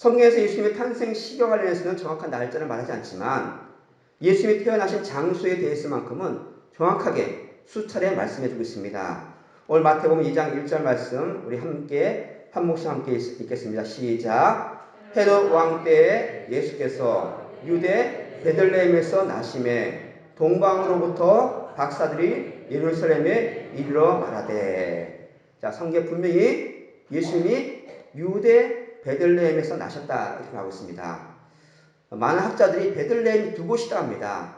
성경에서 예수님의 탄생 시기와 관련해서는 정확한 날짜를 말하지 않지만 예수님이 태어나신 장소에 대해서만큼은 정확하게 수차례 말씀해주고 있습니다. 오늘 마태복음 2장 1절 말씀 우리 함께 한 목씩 함께 읽겠습니다. 시작. 헤롯 왕 때에 예수께서 유대 베들레헴에서 나심에 동방으로부터 박사들이 예루살렘에 이르러 말하되. 자, 성경 분명히 예수님이 유대 베들레헴에서 나셨다 이렇게 하고 있습니다. 많은 학자들이 베들레헴이 두 곳이다 합니다.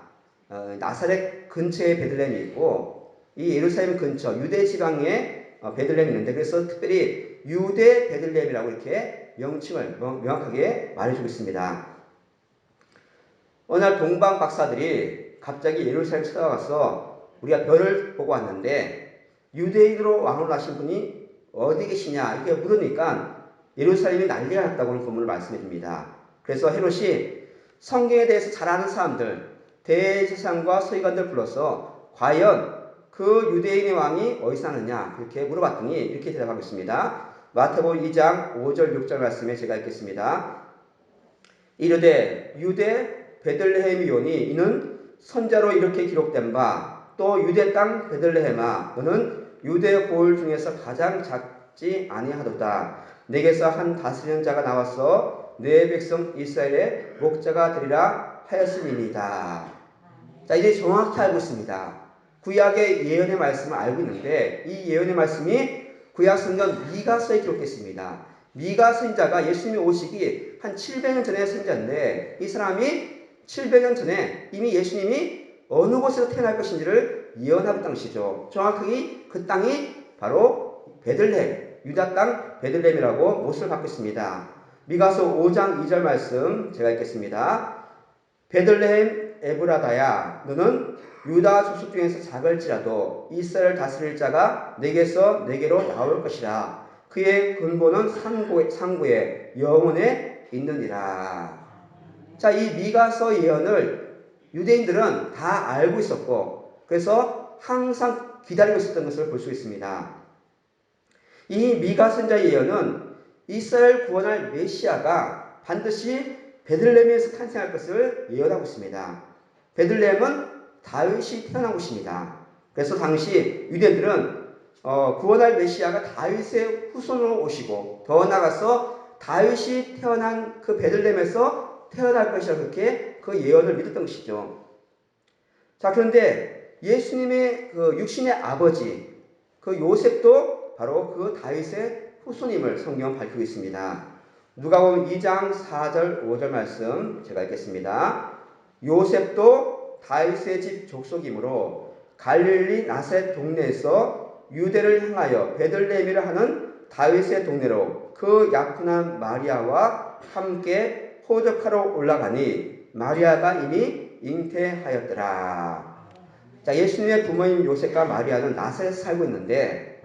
나사렛 근처에 베들레헴이 있고 이 예루살렘 근처 유대 지방에 베들레헴이 있는데 그래서 특별히 유대 베들레헴이라고 이렇게 명칭을 명확하게 말해주고 있습니다. 어느 날 동방 박사들이 갑자기 예루살렘 찾아가서 우리가 별을 보고 왔는데 유대인으로 왕으로 나신 분이 어디 계시냐 이렇게 물으니까 예루살렘이 난리가 났다고 하는 본문을 말씀해 줍니다. 그래서 헤롯이 성경에 대해서 잘 아는 사람들, 대제사장과 서기관들 불러서 과연 그 유대인의 왕이 어디서 나느냐 그렇게 물어봤더니 이렇게 대답하고 있습니다. 마태복음 2장 5절 6절 말씀에 제가 읽겠습니다. 이르되 유대 베들레헴이오니 이는 선자로 이렇게 기록된 바 또 유대 땅 베들레헴아 너는 유대 고을 중에서 가장 작지 아니하도다. 내게서 한 다스리는 자가 나와서 내 백성 이스라엘의 목자가 되리라 하였음이니이다. 자, 이제 정확히 알고 있습니다. 구약의 예언의 말씀을 알고 있는데 이 예언의 말씀이 구약 성경 미가서에 기록됐습니다. 미가 선지자가 예수님이 오시기 한 700년 전의 선지자인데 이 사람이 700년 전에 이미 예수님이 어느 곳에서 태어날 것인지를 예언하고 당시죠. 정확하게 그 땅이 바로 베들레헴, 유다 땅 베들레헴이라고 못을 받고 있습니다. 미가서 5장 2절 말씀 제가 읽겠습니다. 베들레헴 에브라다야 너는 유다 족속 중에서 작을지라도 이스라엘 다스릴 자가 내게서 내게로 나올 것이라. 그의 근본은 상고에 영원에 있느니라. 자, 이 미가서 예언을 유대인들은 다 알고 있었고 그래서 항상 기다리고 있었던 것을 볼 수 있습니다. 이 미가 선지자의 예언은 이스라엘 구원할 메시아가 반드시 베들레헴에서 탄생할 것을 예언하고 있습니다. 베들레헴은 다윗이 태어난 곳입니다. 그래서 당시 유대인들은 구원할 메시아가 다윗의 후손으로 오시고 더 나아가서 다윗이 태어난 그 베들레헴에서 태어날 것이라 그렇게 그 예언을 믿었던 것이죠. 자, 그런데 예수님의 그 육신의 아버지 그 요셉도 바로 그 다윗의 후손임을 성경은 밝히고 있습니다. 누가복음 2장 4절 5절 말씀 제가 읽겠습니다. 요셉도 다윗의 집 족속이므로 갈릴리 나사렛 동네에서 유대를 향하여 베들레헴이라 하는 다윗의 동네로 그 약혼한 마리아와 함께 호적하러 올라가니 마리아가 이미 잉태하였더라. 자, 예수님의 부모인 요셉과 마리아는 나사렛에서 살고 있는데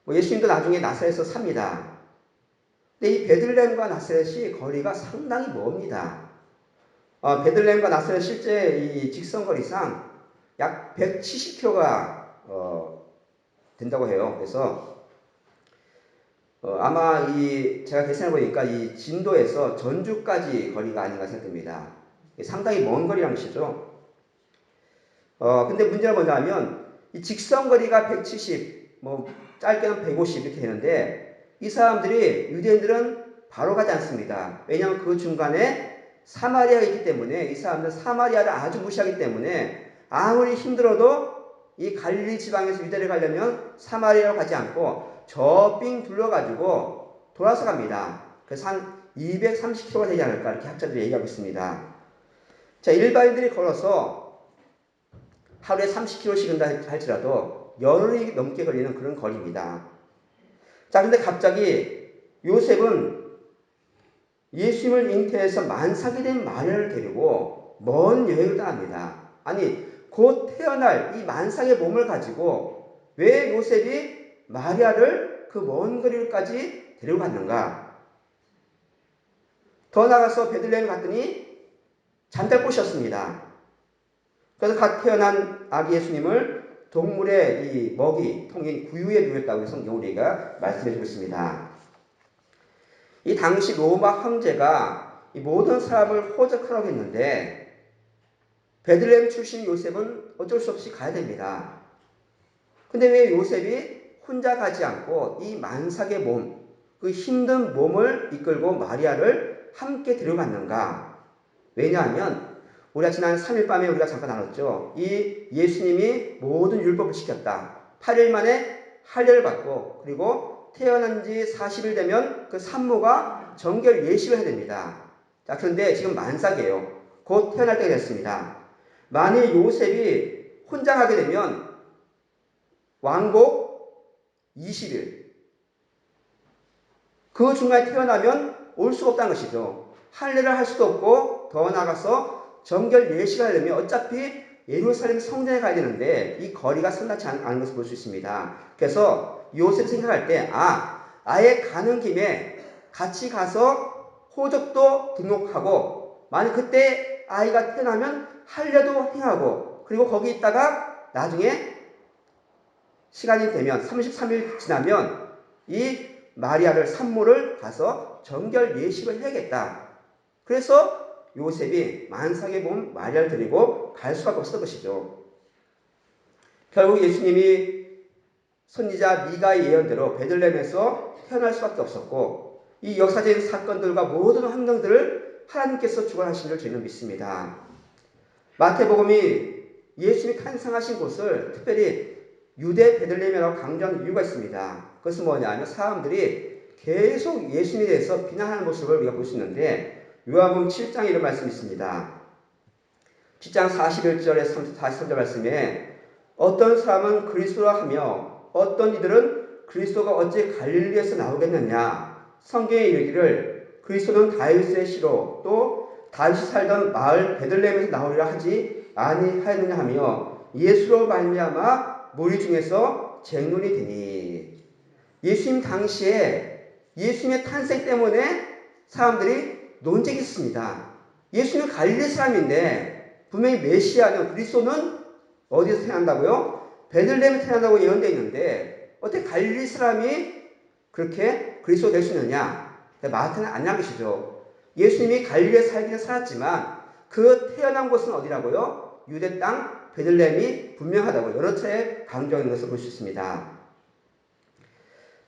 예수님도 나중에 나사렛에서 삽니다. 근데 이 베들레헴과 나사렛이 거리가 상당히 멉니다. 베들레헴과 나사렛 실제 이 직선거리상 약 170km가 된다고 해요. 그래서 아마 제가 계산해 보니까 이 진도에서 전주까지 거리가 아닌가 생각됩니다. 상당히 먼 거리란 것이죠. 근데 문제가 뭐냐면 이 직선거리가 170, 짧게는 150 이렇게 되는데 이 사람들이 유대인들은 바로 가지 않습니다. 왜냐하면 그 중간에 사마리아가 있기 때문에 이 사람들은 사마리아를 아주 무시하기 때문에 아무리 힘들어도 이 갈릴리 지방에서 유대를 가려면 사마리아로 가지 않고 저 삥 둘러가지고 돌아서 갑니다. 그래서 한 230km가 되지 않을까 이렇게 학자들이 얘기하고 있습니다. 자, 일반인들이 걸어서 하루에 30km씩 간다 할지라도 열흘이 넘게 걸리는 그런 거리입니다. 자, 근데 갑자기 요셉은 예수님을 잉태해서 만삭이 된 마리아를 데리고 먼 여행을 떠납니다. 아니, 곧 태어날 이 만삭의 몸을 가지고 왜 요셉이 마리아를 그 먼 거리까지 데리고 갔는가? 더 나가서 베들레헴 갔더니 잔달꽃이었습니다. 그래서 갓 태어난 아기 예수님을 동물의 이 먹이, 통인 구유에 누였다고 성경 우리가 말씀해 주고 있습니다. 이 당시 로마 황제가 이 모든 사람을 호적하라고 했는데 베들레헴 출신 요셉은 어쩔 수 없이 가야 됩니다. 근데 왜 요셉이 혼자 가지 않고 이 만삭의 몸, 그 힘든 몸을 이끌고 마리아를 함께 데려갔는가? 왜냐하면 우리가 지난 3일 밤에 우리가 잠깐 나눴죠. 이 예수님이 모든 율법을 지켰다. 8일 만에 할례를 받고 그리고 태어난 지 40일 되면 그 산모가 정결 예식을 해야 됩니다. 자, 그런데 지금 만삭이에요. 곧 태어날 때가 됐습니다. 만일 요셉이 혼자 가게 되면 왕복 20일. 그 중간에 태어나면 올 수가 없다는 것이죠. 할례를 할 수도 없고 더 나아가서 정결 예식을 하려면 어차피 예루살렘 성전에 가야 되는데 이 거리가 상당치 않은 것을 볼 수 있습니다. 그래서 요셉 생각할 때 아예 가는 김에 같이 가서 호적도 등록하고 만약 그때 아이가 태어나면 할례도 행하고 그리고 거기 있다가 나중에 시간이 되면 33일 지나면 이 마리아를 산모를 가서 정결 예식을 해야겠다. 그래서 요셉이 만삭의 몸 마리아를 데리고 갈 수밖에 없었던 것이죠. 결국 예수님이 선지자 미가의 예언대로 베들레헴에서 태어날 수밖에 없었고 이 역사적인 사건들과 모든 환경들을 하나님께서 주관하신 줄 저희는 믿습니다. 마태복음이 예수님이 탄생하신 곳을 특별히 유대 베들레헴이라고 강조하는 이유가 있습니다. 그것은 뭐냐면 사람들이 계속 예수님에 대해서 비난하는 모습을 우리가 볼 수 있는데 요한복음 7장에 이런 말씀이 있습니다. 7장 41절에 43절 말씀에 어떤 사람은 그리스도라 하며 어떤 이들은 그리스도가 어찌 갈릴리에서 나오겠느냐 성경에 이르기를 그리스도는 다윗의 씨로 또 다윗이 살던 마을 베들레헴에서 나오리라 하지 아니하였느냐 하며 예수로 말미암아 무리 중에서 쟁론이 되니 예수님 당시에 예수님의 탄생 때문에 사람들이 논쟁이 있습니다. 예수님은 갈릴리 사람인데 분명히 메시아는 그리스도는 어디서 태어난다고요? 베들레헴에 태어난다고 예언되어 있는데 어떻게 갈릴리 사람이 그렇게 그리스도 될 수 있느냐? 마태는 아니란 것이죠. 예수님이 갈릴리에 살기는 살았지만 그 태어난 곳은 어디라고요? 유대 땅 베들레헴이 분명하다고 여러 차례 강조하는 것을 볼 수 있습니다.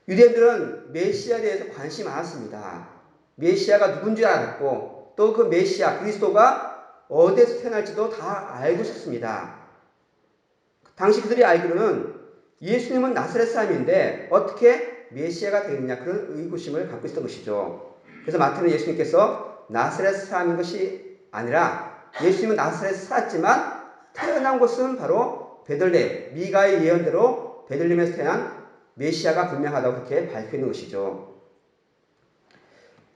유대인들은 메시아에 대해서 관심이 많았습니다. 메시아가 누군지 알았고 또 그 메시아 그리스도가 어디에서 태어날지도 다 알고 있었습니다. 당시 그들이 알기로는 예수님은 나사렛 사람인데 어떻게 메시아가 되느냐 그런 의구심을 갖고 있었던 것이죠. 그래서 마태는 예수님께서 나사렛 사람인 것이 아니라 예수님은 나사렛에 살았지만 태어난 곳은 바로 베들레헴 미가의 예언대로 베들레헴에서 태어난 메시아가 분명하다고 그렇게 밝혀있는 것이죠.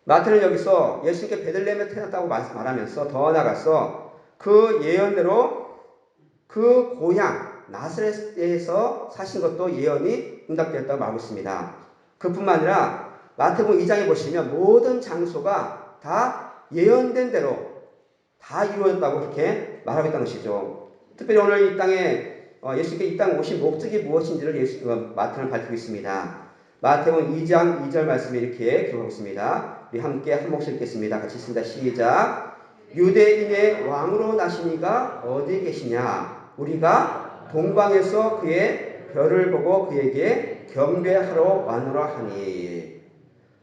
마태는 여기서 예수님께 베들레헴에 태어났다고 말하면서 더 나아가서 그 예언대로 그 고향 나사렛에서 사신 것도 예언이 응답되었다고 말하고 있습니다. 그뿐만 아니라 마태복음 2장에 보시면 모든 장소가 다 예언된 대로 다 이루어졌다고 그렇게 말하고 있다는 것이죠. 특별히 오늘 이 땅에 예수님께 이 땅에 오신 목적이 무엇인지를 마태는 밝히고 있습니다. 마태복음 2장 2절 말씀에 이렇게 기록하고 있습니다. 우리 함께 한 목소리 읽겠습니다. 같이 있습니다. 시작. 유대인의 왕으로 나신 이가 어디 계시냐? 우리가 동방에서 그의 별을 보고 그에게 경배하러 왔노라 하니.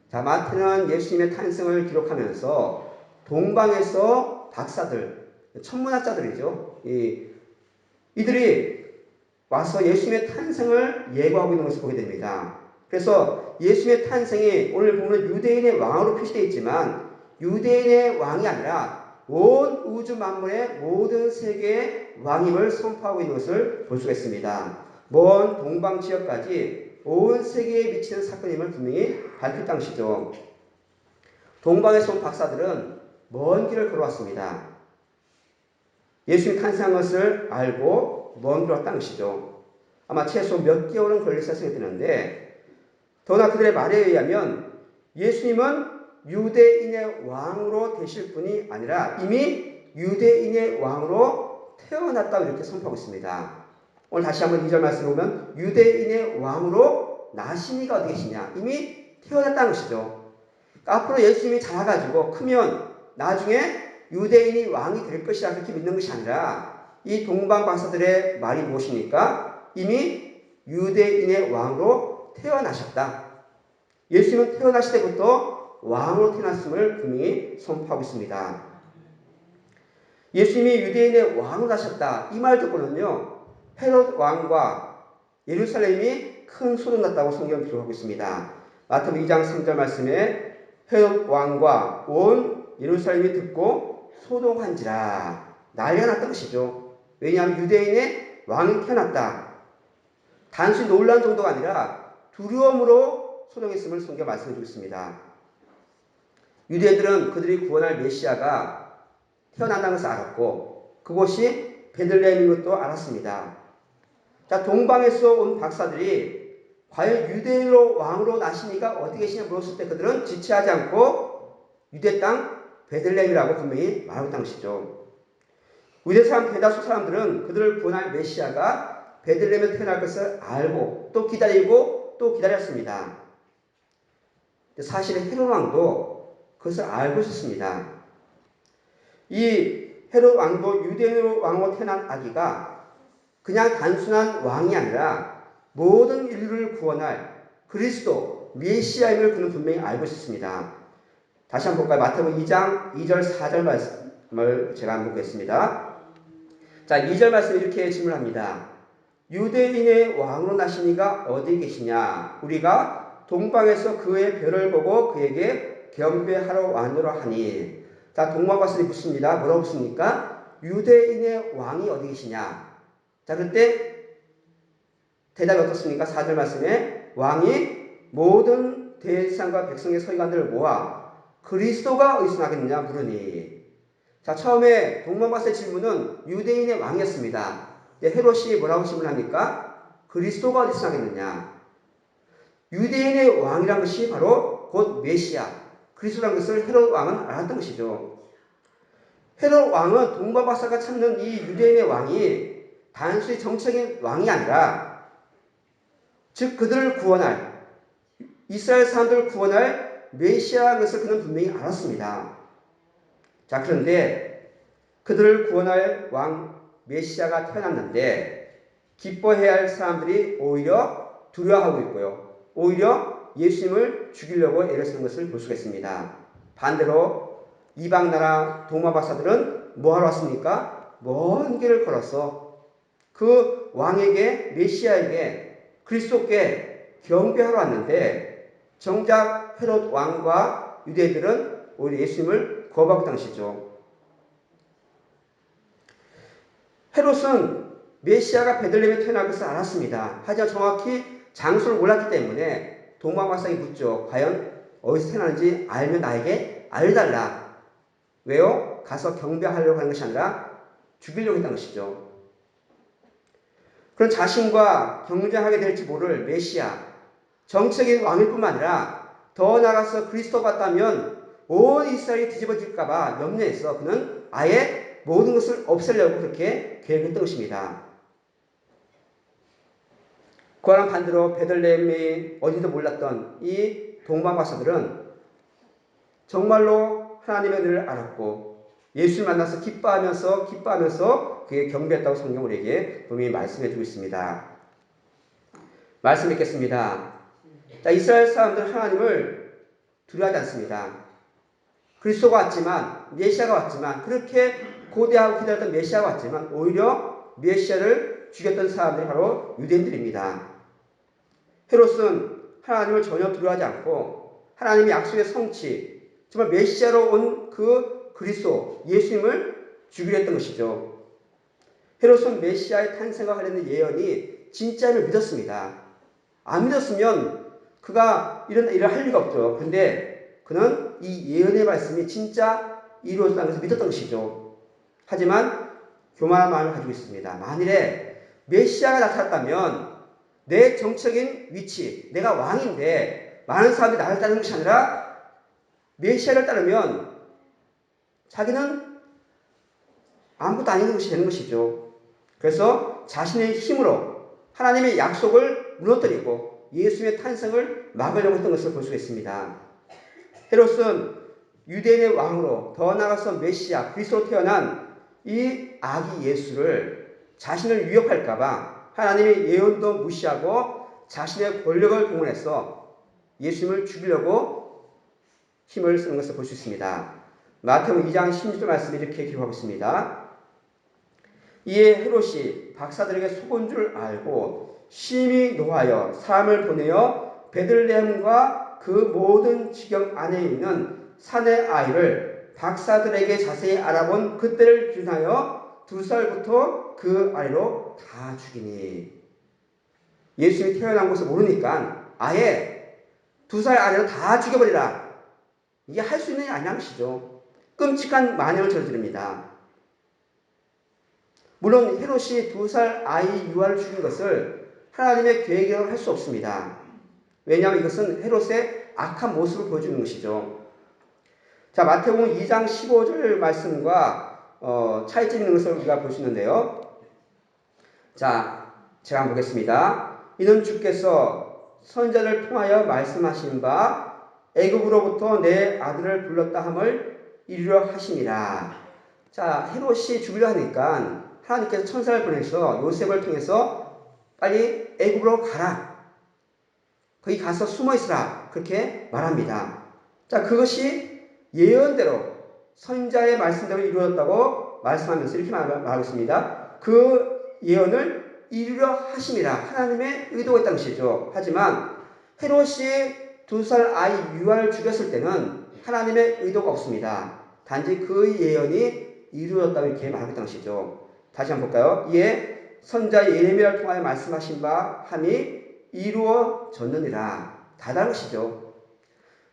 자, 마태는 예수님의 탄생을 기록하면서 동방에서 박사들, 천문학자들이죠. 이들이 와서 예수님의 탄생을 예고하고 있는 것을 보게 됩니다. 그래서 예수님의 탄생이 오늘 보면 유대인의 왕으로 표시되어 있지만 유대인의 왕이 아니라 온 우주 만물의 모든 세계의 왕임을 선포하고 있는 것을 볼 수가 있습니다. 먼 동방 지역까지 온 세계에 미치는 사건임을 분명히 밝혔다는 것이죠. 동방에서 온 박사들은 먼 길을 걸어왔습니다. 예수님이 탄생한 것을 알고 먼 길을 왔다는 것이죠. 아마 최소 몇 개월은 걸릴 생각이 드는데 더나 그들의 말에 의하면 예수님은 유대인의 왕으로 되실 분이 아니라 이미 유대인의 왕으로 태어났다고 이렇게 선포하고 있습니다. 오늘 다시 한번 2절 말씀을 보면 유대인의 왕으로 나신 이가 어디 계시냐? 이미 태어났다는 것이죠. 앞으로 예수님이 자라가지고 크면 나중에 유대인이 왕이 될 것이라 그렇게 믿는 것이 아니라 이 동방 박사들의 말이 무엇입니까? 이미 유대인의 왕으로 태어나셨다. 예수님은 태어나실 때부터 왕으로 태어났음을 분명히 선포하고 있습니다. 예수님이 유대인의 왕으로 나셨다. 이 말 듣고는요, 헤롯 왕과 예루살렘이 큰 소동 났다고 성경을 기록하고 있습니다. 마태복음 2장 3절 말씀에 헤롯 왕과 온 예루살렘이 듣고 소동한지라 난리가 났던 것이죠. 왜냐하면 유대인의 왕이 태어났다. 단순히 놀란 정도가 아니라 두려움으로 소동했음을 성경 말씀해 주고 있습니다. 유대인들은 그들이 구원할 메시아가 태어난다는 것을 알았고 그곳이 베들레헴인 것도 알았습니다. 자, 동방에서 온 박사들이 과연 유대인으로 왕으로 나시니가 어디 계시냐 물었을 때 그들은 지체하지 않고 유대 땅 베들레헴이라고 분명히 말하고 있다는 것이죠. 유대 사람 대다수 사람들은 그들을 구원할 메시아가 베들레헴에 태어날 것을 알고 또 기다리고 또 기다렸습니다. 사실 헤롯 왕도 그것을 알고 있었습니다. 이 헤롯 왕도 유대인으로 왕으로 태어난 아기가 그냥 단순한 왕이 아니라 모든 인류를 구원할 그리스도 메시아임을 그는 분명히 알고 있었습니다. 다시 한번 볼까요? 마태복음 2장 2절 4절 말씀을 제가 한번 보겠습니다. 자, 2절 말씀 이렇게 질문합니다. 유대인의 왕으로 나시니가 어디 계시냐? 우리가 동방에서 그의 별을 보고 그에게 경배하러 왔노라 하니. 자, 동방 박사들이 묻습니다. 뭐라고 묻습니까? 유대인의 왕이 어디 계시냐? 자, 그때 대답이 어떻습니까? 4절 말씀에 왕이 모든 대지상과 백성의 서기관들을 모아 그리스도가 어디서 나겠느냐 물으니. 자, 처음에 동방 박사의 질문은 유대인의 왕이었습니다. 헤롯이 뭐라고 질문합니까? 그리스도가 어디서 나겠느냐? 유대인의 왕이란 것이 바로 곧 메시아, 그리스도라는 것을 헤롯 왕은 알았던 것이죠. 헤롯 왕은 동방 박사가 찾는 이 유대인의 왕이 단순히 정치적인 왕이 아니라 즉 그들을 구원할 이스라엘 사람들을 구원할 메시아라는 것을 그는 분명히 알았습니다. 자, 그런데 그들을 구원할 왕 메시아가 태어났는데 기뻐해야 할 사람들이 오히려 두려워하고 있고요. 오히려 예수님을 죽이려고 애를 쓰는 것을 볼 수가 있습니다. 반대로 이방 나라 동방 박사들은 뭐하러 왔습니까? 먼 길을 걸어서 그 왕에게 메시아에게 그리스도께 경배하러 왔는데 정작 헤롯 왕과 유대인들은 오히려 예수님을 거부하고 당시죠. 헤롯은 메시아가 베들레헴에 태어날 것을 알았습니다. 하지만 정확히 장소를 몰랐기 때문에 동방 박사에게 묻죠. 과연 어디서 태어나는지 알면 나에게 알려달라. 왜요? 가서 경배하려고 하는 것이 아니라 죽이려고 했다는 것이죠. 그런 자신과 경쟁하게 될지 모를 메시아, 정치적인 왕일 뿐만 아니라 더 나아가서 그리스도 같다면 온 이스라엘이 뒤집어질까봐 염려해서 그는 아예 모든 것을 없애려고 그렇게 계획했던 것입니다. 그와는 반대로 베들레헴이 어디도 몰랐던 이 동방 박사들은 정말로 하나님의 은혜를 알았고 예수를 만나서 기뻐하면서 그에게 경배했다고 성경은 우리에게 분명히 말씀해 주고 있습니다. 말씀 읽겠습니다. 자, 이스라엘 사람들은 하나님을 두려워하지 않습니다. 그리스도가 왔지만 메시아가 왔지만 그렇게 고대하고 기다렸던 메시아가 왔지만 오히려 메시아를 죽였던 사람들이 바로 유대인들입니다. 헤롯은 하나님을 전혀 두려워하지 않고 하나님의 약속의 성취, 정말 메시아로 온 그 그리스도 예수님을 죽이려 했던 것이죠. 헤롯은 메시아의 탄생과 관련된 예언이 진짜임을 믿었습니다. 안 믿었으면 그가 이런 일을 할 리가 없죠. 근데 그는 이 예언의 말씀이 진짜 이루어졌다는 것을 믿었던 것이죠. 하지만 교만한 마음을 가지고 있습니다. 만일에 메시아가 나타났다면 내 정치적인 위치, 내가 왕인데 많은 사람들이 나를 따르는 것이 아니라 메시아를 따르면 자기는 아무것도 아닌 것이 되는 것이죠. 그래서 자신의 힘으로 하나님의 약속을 무너뜨리고 예수의 탄생을 막으려고 했던 것을 볼 수 있습니다. 헤롯은 유대인의 왕으로 더 나아가서 메시아 그리스도로 태어난 이 아기 예수를 자신을 위협할까봐 하나님의 예언도 무시하고 자신의 권력을 동원해서 예수님을 죽이려고 힘을 쓰는 것을 볼 수 있습니다. 마태복음 2장 16절 말씀에 이렇게 기록하고 있습니다. 이에 헤롯이 박사들에게 속은 줄 알고 심히 노하여 사람을 보내어 베들레헴과 그 모든 지경 안에 있는 산의 아이를 박사들에게 자세히 알아본 그때를 기준하여 2살부터 그 아래로 다 죽이니. 예수님이 태어난 것을 모르니까 아예 2살 아래로 다 죽여버리라. 이게 할 수 있는 일이 아니라는 것이죠. 끔찍한 만행을 저지릅니다. 물론 헤롯이 2살 아이 유아를 죽인 것을 하나님의 계획이라고 할 수 없습니다. 왜냐하면 이것은 헤롯의 악한 모습을 보여주는 것이죠. 자, 마태복음 2장 15절 말씀과 차이점 있는 것을 우리가 볼 수 있는데요. 자, 제가 한번 보겠습니다. 이는 주께서 선지자를 통하여 말씀하신 바 애굽으로부터 내 아들을 불렀다 함을 이루려 하심이라. 자, 헤롯이 죽이려 하니까 하나님께서 천사를 보내서 요셉을 통해서 빨리 애굽으로 가라. 거기 가서 숨어 있으라. 그렇게 말합니다. 자, 그것이 예언대로 선지자의 말씀대로 이루어졌다고 말씀하면서 이렇게 말하고 있습니다. 그 예언을 이루려 하심이라. 하나님의 의도가 있다는 것이죠. 하지만 헤롯이 2살 아이 유아를 죽였을 때는 하나님의 의도가 없습니다. 단지 그 예언이 이루어졌다고 이렇게 말하고 있다는 것이죠. 다시 한번 볼까요? 이에 선지자 예레미야를 통하여 말씀하신 바 함이 이루어졌느니라. 다 다른 것이죠.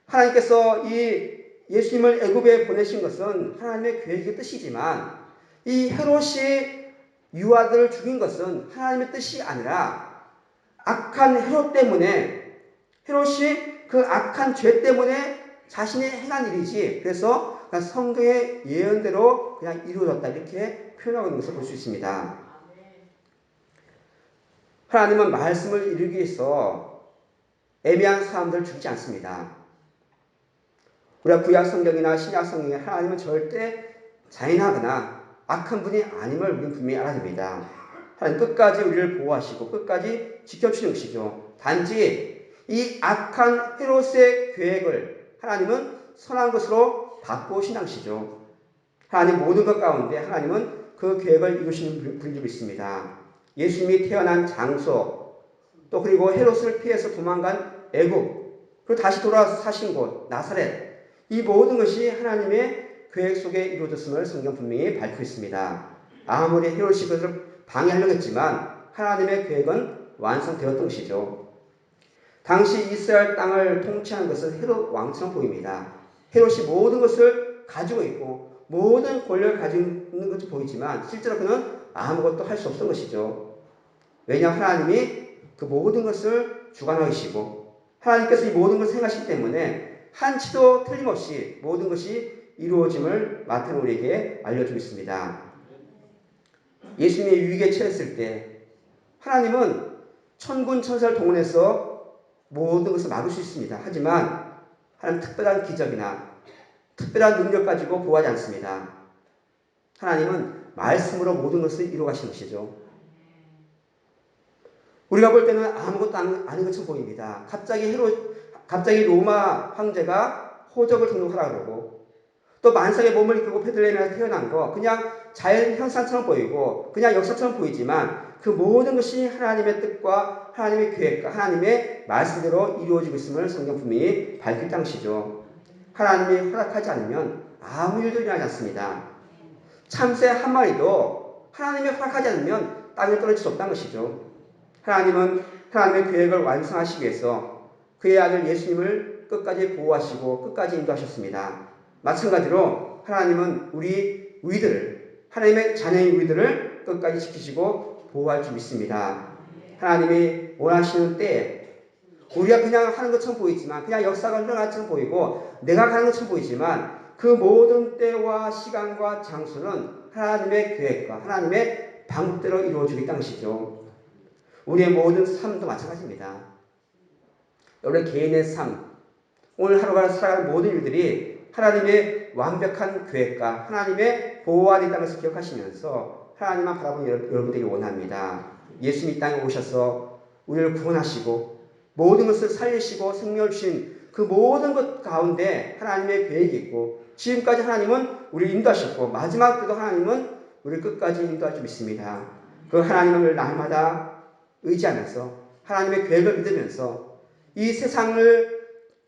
하나님께서 이 예수님을 애굽에 보내신 것은 하나님의 계획의 뜻이지만 이 헤롯이 유아들을 죽인 것은 하나님의 뜻이 아니라 악한 헤롯 때문에 헤롯이 그 악한 죄 때문에 자신이 행한 일이지 그래서 성경의 예언대로 그냥 이루어졌다 이렇게 표현하고 있는 것을 볼 수 있습니다. 하나님은 말씀을 이루기 위해서 애매한 사람들을 죽이지 않습니다. 우리가 구약 성경이나 신약 성경에 하나님은 절대 잔인하거나 악한 분이 아님을 우리는 분명히 알아야 됩니다. 하나님 끝까지 우리를 보호하시고 끝까지 지켜주시는 것이죠. 단지 이 악한 헤롯의 계획을 하나님은 선한 것으로 바꾸신다는 것이죠. 하나님 모든 것 가운데 하나님은 그 계획을 이루시는 분이 있습니다. 예수님이 태어난 장소, 또 그리고 헤롯을 피해서 도망간 애굽, 그리고 다시 돌아와서 사신 곳 나사렛, 이 모든 것이 하나님의 계획 속에 이루어졌음을 성경 분명히 밝히고 있습니다. 아무리 헤롯이 그것을 방해하려고 했지만 하나님의 계획은 완성되었던 것이죠. 당시 이스라엘 땅을 통치하는 것은 헤롯 왕처럼 보입니다. 헤롯이 모든 것을 가지고 있고 모든 권력을 가지고 있는 것처럼 보이지만 실제로 그는 아무것도 할 수 없었던 것이죠. 왜냐하면 하나님이 그 모든 것을 주관하시고 하나님께서 이 모든 것을 행하시기 때문에 한치도 틀림없이 모든 것이 이루어짐을 마태는 우리에게 알려주고 있습니다. 예수님이 위기에 처했을 때 하나님은 천군 천사를 동원해서 모든 것을 막을 수 있습니다. 하지만 하나님 특별한 기적이나 특별한 능력 가지고 보호하지 않습니다. 하나님은 말씀으로 모든 것을 이루어 가시는 것이죠. 우리가 볼 때는 아무것도 아닌 것처럼 보입니다. 갑자기 로마 황제가 호적을 등록하라고 그러고 또 만삭의 몸을 이끌고 베들레헴에서 태어난 거 그냥 자연 현상처럼 보이고 그냥 역사처럼 보이지만 그 모든 것이 하나님의 뜻과 하나님의 계획과 하나님의 말씀대로 이루어지고 있음을 성경 분명히 밝힐 것이죠. 하나님이 허락하지 않으면 아무 일도 일어나지 않습니다. 참새 한 마리도 하나님이 허락하지 않으면 땅에 떨어질 수 없다는 것이죠. 하나님은 하나님의 계획을 완성하시기 위해서 그의 아들 예수님을 끝까지 보호하시고 끝까지 인도하셨습니다. 마찬가지로 하나님은 우리 우리들을 하나님의 자녀인 우리들을 끝까지 지키시고 보호할 줄 믿습니다. 하나님이 원하시는 때에 우리가 그냥 하는 것처럼 보이지만 그냥 역사가 흘러가는 것처럼 보이고 내가 가는 것처럼 보이지만 그 모든 때와 시간과 장소는 하나님의 계획과 하나님의 방법대로 이루어지고 있다는 것이죠. 우리의 모든 삶도 마찬가지입니다. 여러분 개인의 삶, 오늘 하루가 살아가는 모든 일들이 하나님의 완벽한 계획과 하나님의 보호 안에 있다는 것을 기억하시면서 하나님만 바라보는 여러분 되길 원합니다. 예수님이 이 땅에 오셔서 우리를 구원하시고 모든 것을 살리시고 생명을 주신 그 모든 것 가운데 하나님의 계획이 있고 지금까지 하나님은 우리를 인도하셨고 마지막 때도 하나님은 우리를 끝까지 인도할 줄 믿습니다. 그 하나님을 날마다 의지하면서 하나님의 계획을 믿으면서 이 세상을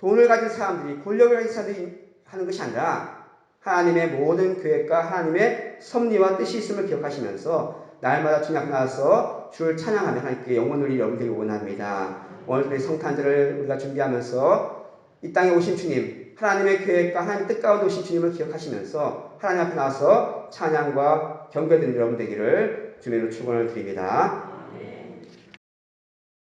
돈을 가진 사람들이 권력을 가진 사람들이 하는 것이 아니라 하나님의 모든 계획과 하나님의 섭리와 뜻이 있음을 기억하시면서 날마다 주님 앞에 나와서 주를 찬양하며 하나님께 영원 누리기 여러분들이 원합니다. 오늘 우리 성탄절을 우리가 준비하면서 이 땅에 오신 주님, 하나님의 계획과 하나님의 뜻 가운데 오신 주님을 기억하시면서 하나님 앞에 나와서 찬양과 경배드리는 여러분 되기를 주님으로 축원을 드립니다.